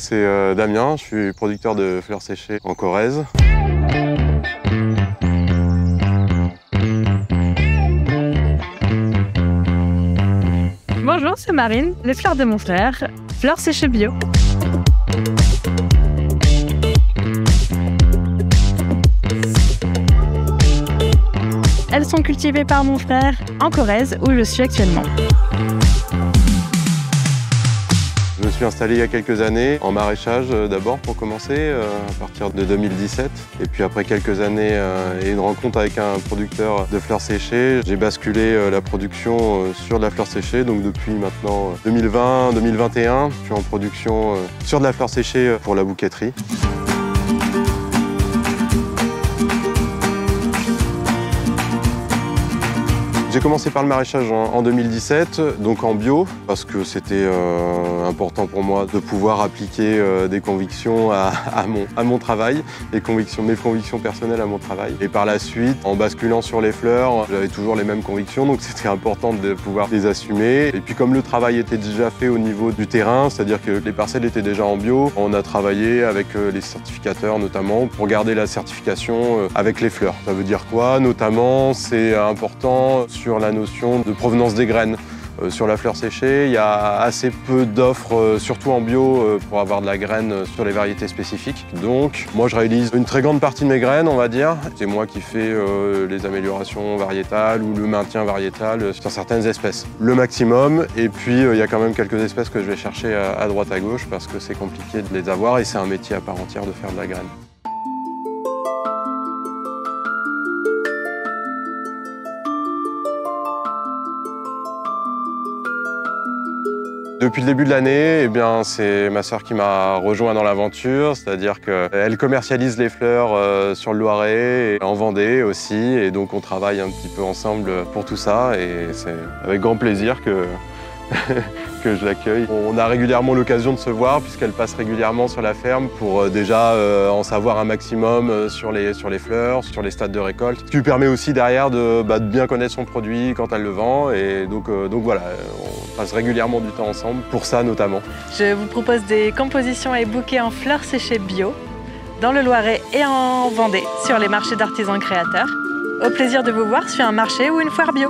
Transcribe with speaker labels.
Speaker 1: c'est Damien, je suis producteur de fleurs séchées en Corrèze.
Speaker 2: Bonjour, c'est Marine, les fleurs de mon frère, fleurs séchées bio. Elles sont cultivées par mon frère en Corrèze, où je suis actuellement.
Speaker 1: Je me suis installé il y a quelques années en maraîchage d'abord pour commencer, à partir de 2017. Et puis après quelques années et une rencontre avec un producteur de fleurs séchées, j'ai basculé la production sur de la fleur séchée. Donc depuis maintenant 2020-2021, je suis en production sur de la fleur séchée pour la bouquetterie. J'ai commencé par le maraîchage en 2017, donc en bio, parce que c'était important pour moi de pouvoir appliquer des convictions à mon travail, mes convictions personnelles à mon travail. Et par la suite, en basculant sur les fleurs, j'avais toujours les mêmes convictions, donc c'était important de pouvoir les assumer. Et puis comme le travail était déjà fait au niveau du terrain, c'est-à-dire que les parcelles étaient déjà en bio, on a travaillé avec les certificateurs notamment pour garder la certification avec les fleurs. Ça veut dire quoi? Notamment, c'est important sur la notion de provenance des graines. Sur la fleur séchée, il y a assez peu d'offres, surtout en bio, pour avoir de la graine sur les variétés spécifiques. Donc, moi, je réalise une très grande partie de mes graines, on va dire. C'est moi qui fais les améliorations variétales ou le maintien variétal sur certaines espèces. Le maximum, et puis il y a quand même quelques espèces que je vais chercher à droite à gauche parce que c'est compliqué de les avoir et c'est un métier à part entière de faire de la graine. Depuis le début de l'année, c'est ma sœur qui m'a rejoint dans l'aventure, c'est-à-dire qu'elle commercialise les fleurs sur le Loiret et en Vendée aussi, et donc on travaille un petit peu ensemble pour tout ça, et c'est avec grand plaisir que je l'accueille. On a régulièrement l'occasion de se voir puisqu'elle passe régulièrement sur la ferme pour déjà en savoir un maximum sur les fleurs, sur les stades de récolte. Ce qui lui permet aussi derrière de bien connaître son produit quand elle le vend. Et donc voilà, on passe régulièrement du temps ensemble, pour ça notamment.
Speaker 2: Je vous propose des compositions et bouquets en fleurs séchées bio, dans le Loiret et en Vendée, sur les marchés d'artisans créateurs. Au plaisir de vous voir sur un marché ou une foire bio.